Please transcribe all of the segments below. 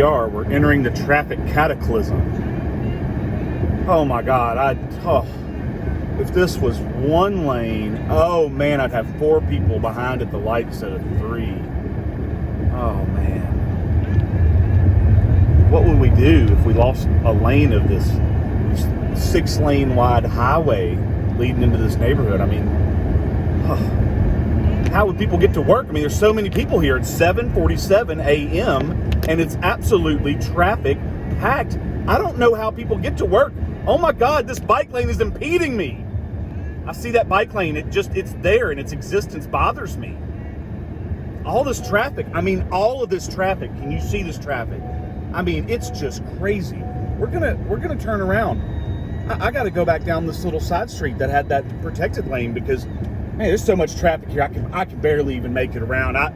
are. We're entering the traffic cataclysm. Oh my God. If this was one lane, oh man, I'd have 4 people behind at the light instead of 3. Oh man. What would we do if we lost a lane of this 6-lane wide highway leading into this neighborhood? I mean, how would people get to work? I mean, there's so many people here. It's 7:47 a.m. and it's absolutely traffic packed. I don't know how people get to work. Oh my God, this bike lane is impeding me. I see that bike lane. It's there, and its existence bothers me. All this traffic. I mean, all of this traffic. Can you see this traffic? I mean, it's just crazy. We're gonna turn around. I got to go back down this little side street that had that protected lane because, man, there's so much traffic here. I can barely even make it around. I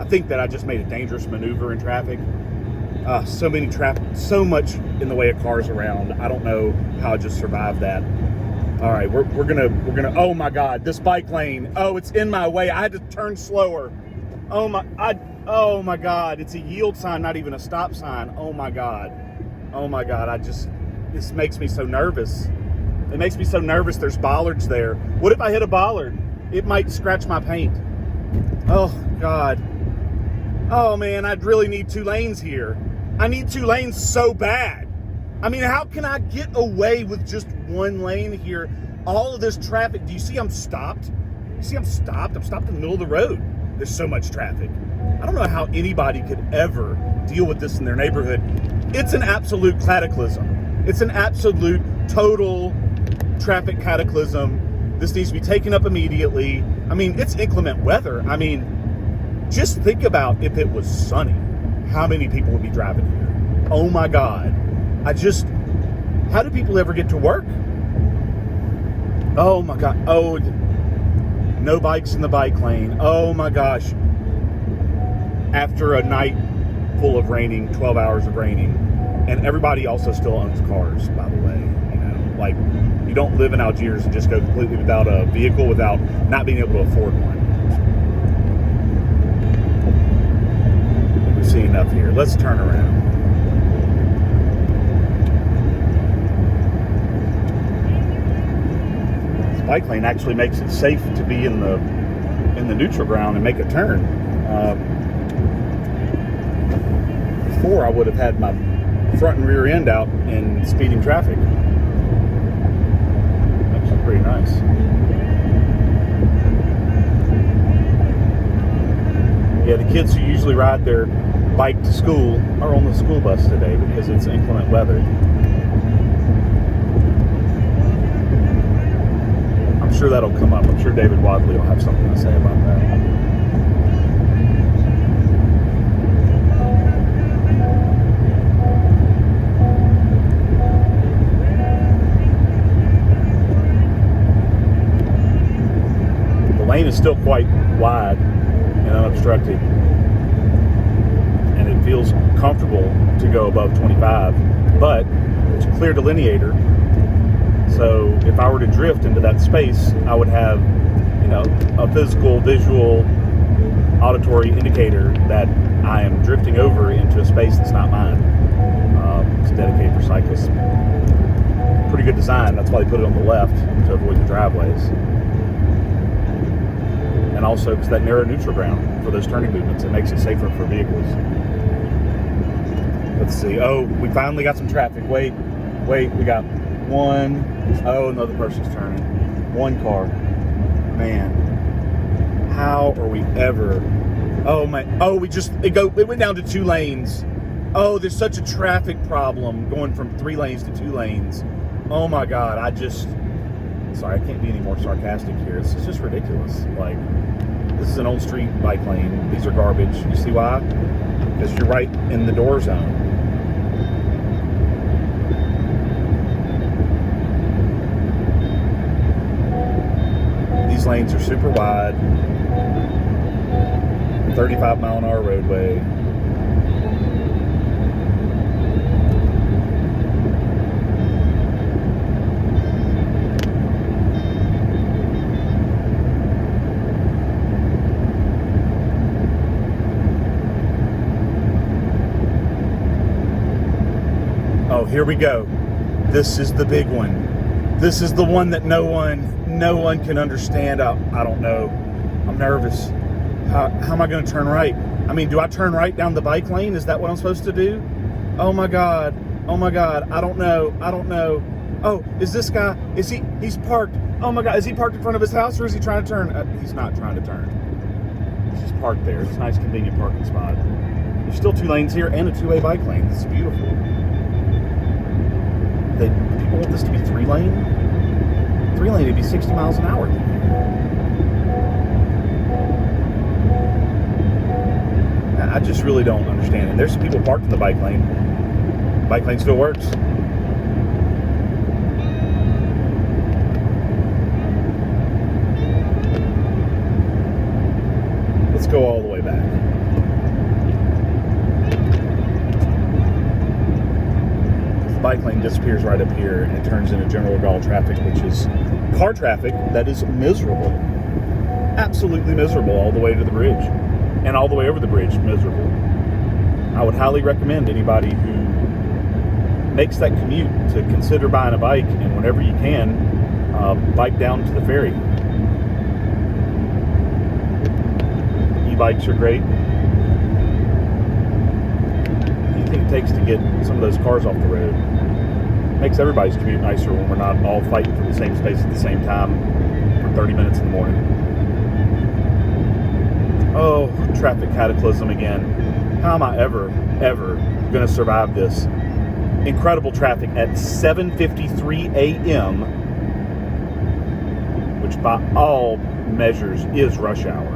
think that I just made a dangerous maneuver in traffic. So many traffic, so much in the way of cars around. I don't know how I just survived that. All right, we're gonna. Oh my God, this bike lane. Oh, it's in my way. I had to turn slower. Oh my God, it's a yield sign, not even a stop sign. Oh my God. This makes me so nervous. It makes me so nervous. There's bollards there. What if I hit a bollard? It might scratch my paint. Oh God. Oh man, I'd really need 2 lanes here. I need 2 lanes so bad. I mean, how can I get away with just 1 lane here? All of this traffic. Do you see I'm stopped? You see I'm stopped? I'm stopped in the middle of the road. There's so much traffic. I don't know how anybody could ever deal with this in their neighborhood. It's an absolute cataclysm. It's an absolute total traffic cataclysm. This needs to be taken up immediately. I mean, it's inclement weather. I mean, just think about if it was sunny, how many people would be driving here? Oh my God. How do people ever get to work? Oh my God. Oh, no bikes in the bike lane. Oh my gosh. After a night full of raining, 12 hours of raining, and everybody also still owns cars, by the way. You know, like, you don't live in Algiers and just go completely without a vehicle without not being able to afford one. We've seen enough here. Let's turn around. This bike lane actually makes it safe to be in the neutral ground and make a turn. Before I would have had my front and rear end out in speeding traffic. Actually pretty nice. Yeah, the kids who usually ride their bike to school are on the school bus today because it's inclement weather. I'm sure that'll come up. I'm sure David Wadleigh will have something to say about that. Lane is still quite wide and unobstructed, and it feels comfortable to go above 25, but it's a clear delineator. So if I were to drift into that space, I would have, you know, a physical, visual, auditory indicator that I am drifting over into a space that's not mine. It's dedicated for cyclists. Pretty good design. That's why they put it on the left to avoid the driveways. And also because that narrow neutral ground for those turning movements, it makes it safer for vehicles. Let's see. Oh, we finally got some traffic. Wait, we got one. Oh, another person's turning. 1 car. Man, how are we ever? Oh my! Oh, it went down to 2 lanes. Oh, there's such a traffic problem going from 3 lanes to 2 lanes. Oh my God! Sorry, I can't be any more sarcastic here. This is just ridiculous. Like, this is an old street bike lane. These are garbage. You see why? Because you're right in the door zone. These lanes are super wide. 35-mile-an-hour roadway. Oh, here we go. This is the big one. This is the one that no one can understand. I don't know. I'm nervous. How am I going to turn right? I mean, do I turn right down the bike lane? Is that what I'm supposed to do? Oh my God. Oh my God. I don't know. Oh, is this guy, he's parked. Oh my God. Is he parked in front of his house or is he trying to turn? He's not trying to turn. He's just parked there. It's a nice, convenient parking spot. There's still 2 lanes here and a 2-way bike lane. This is beautiful. People want this to be 3-lane? 3-lane, it'd be 60 miles an hour. I just really don't understand. And there's some people parked in the bike lane. Bike lane still works. Let's go all the way back. The bike lane disappears right up here and it turns into General Degaulle traffic, which is car traffic that is miserable. Absolutely miserable all the way to the bridge. And all the way over the bridge, miserable. I would highly recommend anybody who makes that commute to consider buying a bike, and whenever you can, bike down to the ferry. E-bikes are great. Anything it takes to get some of those cars off the road. Makes everybody's commute nicer when we're not all fighting for the same space at the same time for 30 minutes in the morning. Oh, traffic cataclysm again. How am I ever going to survive this? Incredible traffic at 7:53 a.m., which by all measures is rush hour.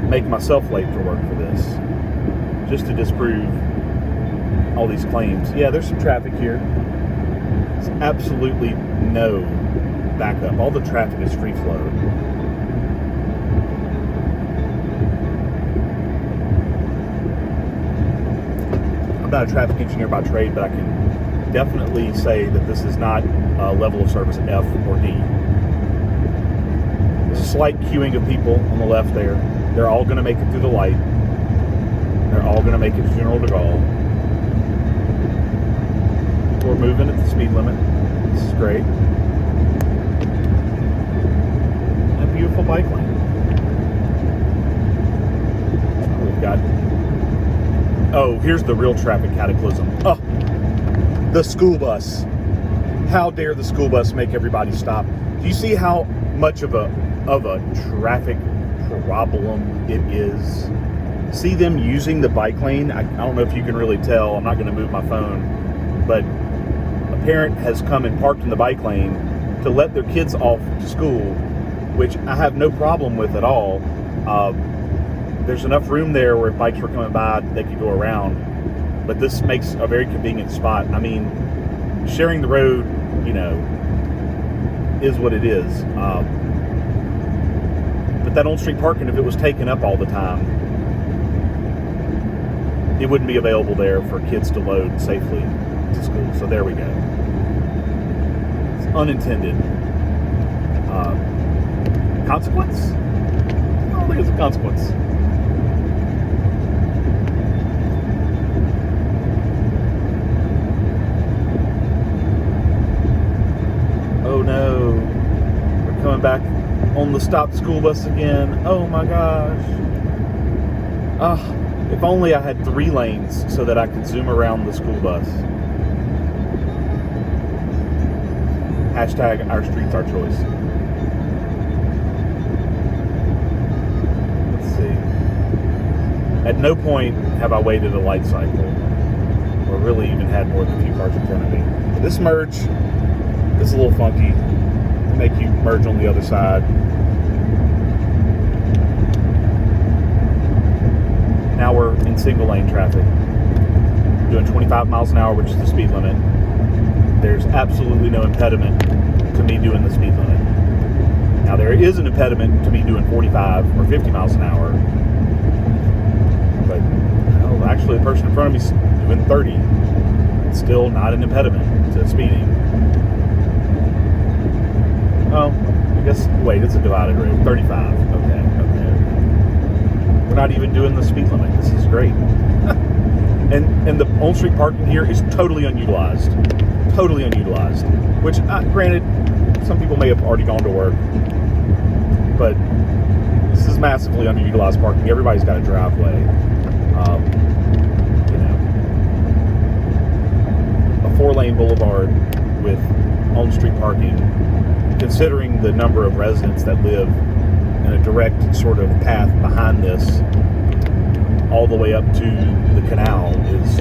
Make myself late for work for this, just to disprove all these claims. Yeah, there's some traffic here. There's absolutely no backup. All the traffic is free flow. I'm not a traffic engineer by trade, but I can definitely say that this is not a level of service F or D. There's a slight queuing of people on the left there. They're all going to make it through the light. They're all going to make it to General Degaulle. We're moving at the speed limit. This is great. A beautiful bike lane. We've got... Oh, here's the real traffic cataclysm. Oh, the school bus. How dare the school bus make everybody stop? Do you see how much of a traffic problem it is? See them using the bike lane? I don't know if you can really tell. I'm not going to move my phone, but a parent has come and parked in the bike lane to let their kids off to school, which I have no problem with at all. There's enough room there where if bikes were coming by, they could go around. But this makes a very convenient spot. I mean, sharing the road, you know, is what it is. But that on-street parking, if it was taken up all the time, it wouldn't be available there for kids to load safely to school. So there we go. It's unintended consequence? I don't think it's a consequence. Oh no, we're coming back on the stopped school bus again. Oh my gosh. If only I had 3 lanes so that I could zoom around the school bus. Hashtag our streets, our choice. Let's see. At no point have I waited a light cycle, or really even had more than a few cars in front of me. This merge is a little funky. They make you merge on the other side. Now we're in single lane traffic. We're doing 25 miles an hour, which is the speed limit. There's absolutely no impediment to me doing the speed limit. Now there is an impediment to me doing 45 or 50 miles an hour. But actually the person in front of me is doing 30. It's still not an impediment to speeding. Oh, I guess, wait, it's a divided road. 35. Okay. We're not even doing the speed limit. This is great. And the on-street parking here is totally unutilized. Totally unutilized. Which, granted, some people may have already gone to work. But this is massively underutilized parking. Everybody's got a driveway. A 4-lane boulevard with on-street parking, considering the number of residents that live in a direct sort of path behind this all the way up to the canal, is,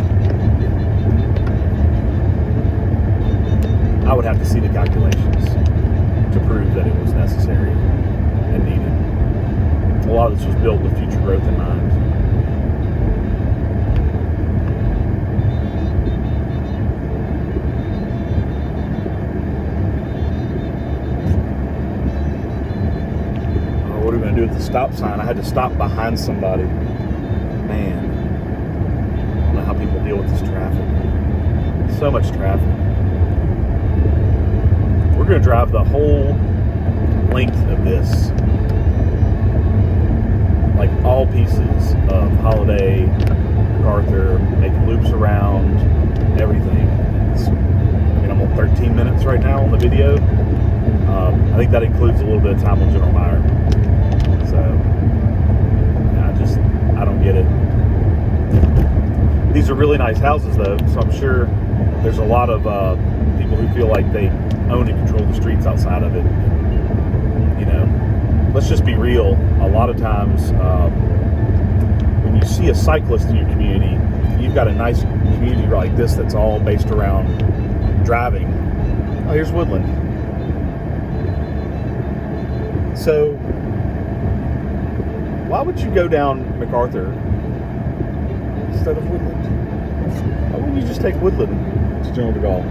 I would have to see the calculations to prove that it was necessary and needed. A lot of this was built with future growth in mind. What are we going to do with the stop sign? I had to stop behind somebody. Man, I don't know how people deal with this traffic. So much traffic. We're going to drive the whole length of this. Like all pieces of Holiday, MacArthur, making loops around, everything. I'm on 13 minutes right now on the video. I think that includes a little bit of time on General Meyer. So, I don't get it. These are really nice houses, though, so I'm sure there's a lot of people who feel like they own and control the streets outside of it. Let's just be real. A lot of times, when you see a cyclist in your community, you've got a nice community like this that's all based around driving. Oh, here's Woodland. So, why would you go down MacArthur instead of Woodland? Why wouldn't you just take Woodland to Gen Degaulle?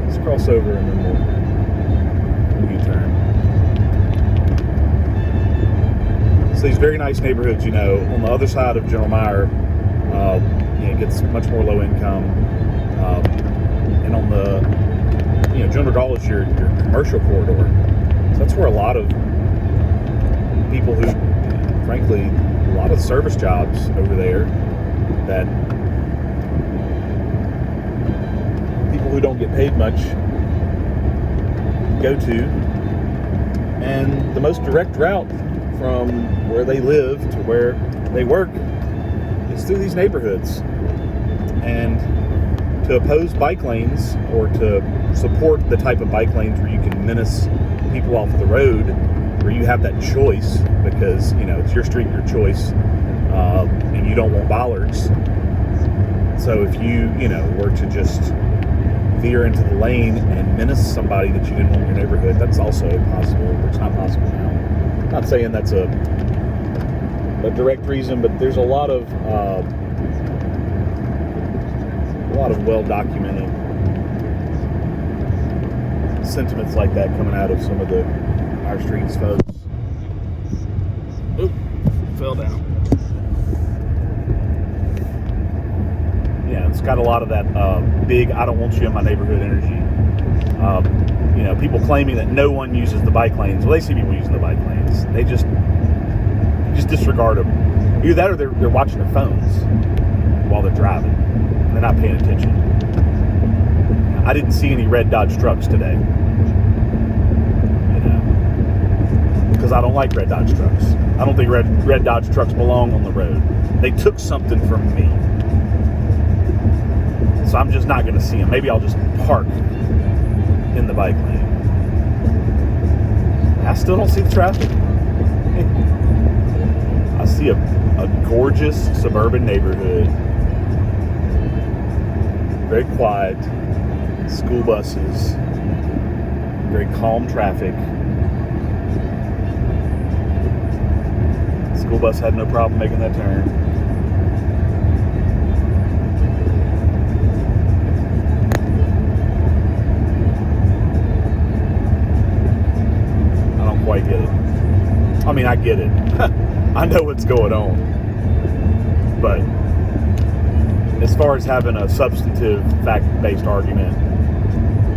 Let's cross over and then we'll U-turn. So these very nice neighborhoods, on the other side of General Meyer, it gets much more low income. And on the, Gen Degaulle is your commercial corridor. So that's where a lot of people who, frankly, a lot of service jobs over there that people who don't get paid much go to. And the most direct route from where they live to where they work is through these neighborhoods. And to oppose bike lanes, or to support the type of bike lanes where you can menace people off the road, where you have that choice, because it's your street, your choice, and you don't want bollards. So if you were to just veer into the lane and menace somebody that you didn't want in your neighborhood, that's also possible. It's not possible now. I'm not saying that's a direct reason, but there's a lot of well-documented sentiments like that coming out of some of our streets folks. Oop, fell down. Yeah, it's got a lot of that big, I don't want you in my neighborhood energy. People claiming that no one uses the bike lanes. Well, they see people using the bike lanes. They just disregard them. Either that, or they're watching their phones while they're driving. And they're not paying attention. I didn't see any red Dodge trucks today. Because I don't like red Dodge trucks. I don't think red Dodge trucks belong on the road. They took something from me. So I'm just not going to see them. Maybe I'll just park in the bike lane. I still don't see the traffic. I see a gorgeous suburban neighborhood. Very quiet. School buses. Very calm traffic. School bus had no problem making that turn. I don't quite get it. I mean, I get it. I know what's going on. But as far as having a substantive, fact-based argument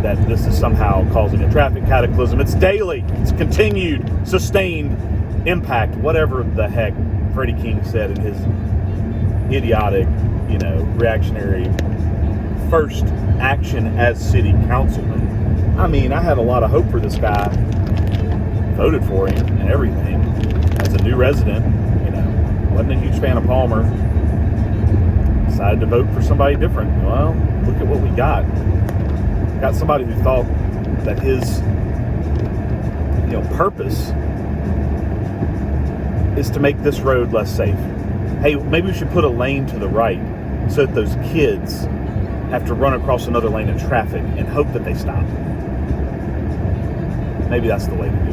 that this is somehow causing a traffic cataclysm, it's daily. It's continued, sustained impact, whatever the heck Freddie King said in idiotic, reactionary first action as city councilman. I mean, I had a lot of hope for this guy. Voted for him and everything. As a new resident, wasn't a huge fan of Palmer. Decided to vote for somebody different. Well, look at what we got. Got somebody who thought that his, purpose is to make this road less safe. Hey, maybe we should put a lane to the right so that those kids have to run across another lane of traffic and hope that they stop. Maybe that's the way to do it.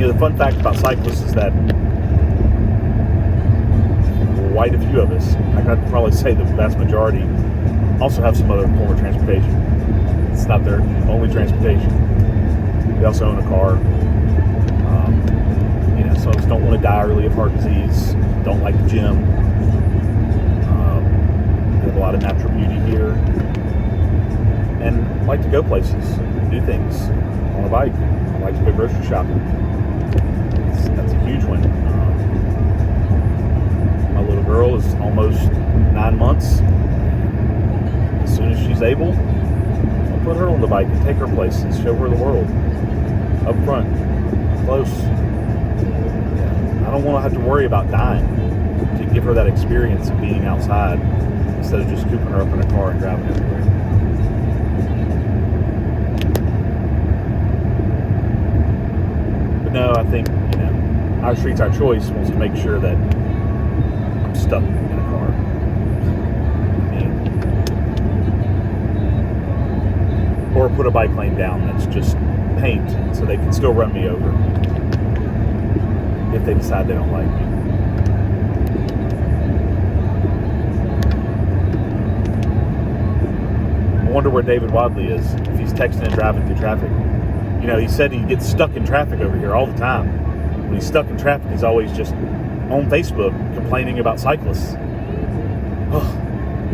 The fun fact about cyclists is that quite a few of us, I'd probably say the vast majority, also have some other form of transportation. It's not their only transportation. They also own a car. Some of us don't want to die early of heart disease, don't like the gym. We have a lot of natural beauty here. And like to go places, do things on a bike. I like to go grocery shopping. That's a huge one. My little girl is almost 9 months. As soon as she's able, I'll put her on the bike and take her places, show her the world. Up front, close. I don't want to have to worry about dying to give her that experience of being outside instead of just scooping her up in a car and driving everywhere. But no, I think, Our Streets, Our Choice wants to make sure that I'm stuck in a car. Or put a bike lane down that's just paint so they can still run me over if they decide they don't like me. I wonder where David Wadleigh is, if he's texting and driving through traffic. He said he gets stuck in traffic over here all the time. When he's stuck in traffic, he's always just on Facebook complaining about cyclists. Oh,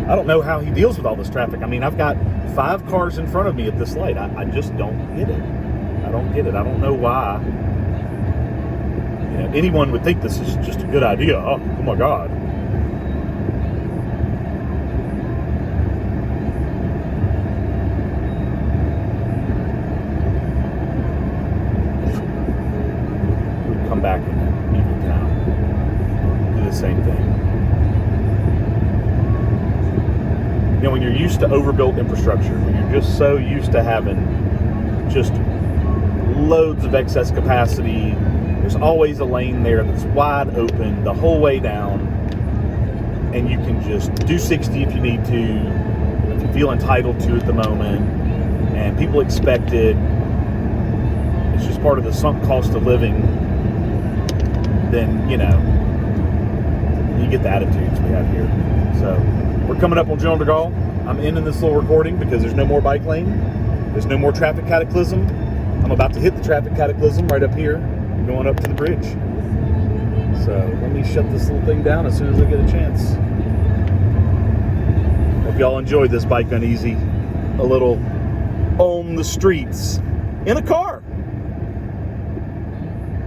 I don't know how he deals with all this traffic. I mean, I've got 5 cars in front of me at this light. I just don't get it. I don't get it. I don't know why. Anyone would think this is just a good idea. Oh my God. We'd come back in evening town, do the same thing. When you're used to overbuilt infrastructure, when you're just so used to having just loads of excess capacity, there's always a lane there that's wide open the whole way down, and you can just do 60 if you need to, if you feel entitled to at the moment, and people expect it. It's just part of the sunk cost of living. Then, you get the attitudes we have here. So, we're coming up on Gen Degaulle. I'm ending this little recording because there's no more bike lane. There's no more traffic cataclysm. I'm about to hit the traffic cataclysm right up here, going up to the bridge. So let me shut this little thing down as soon as I get a chance. Hope y'all enjoyed this Bike Uneasy. A little on the streets in a car.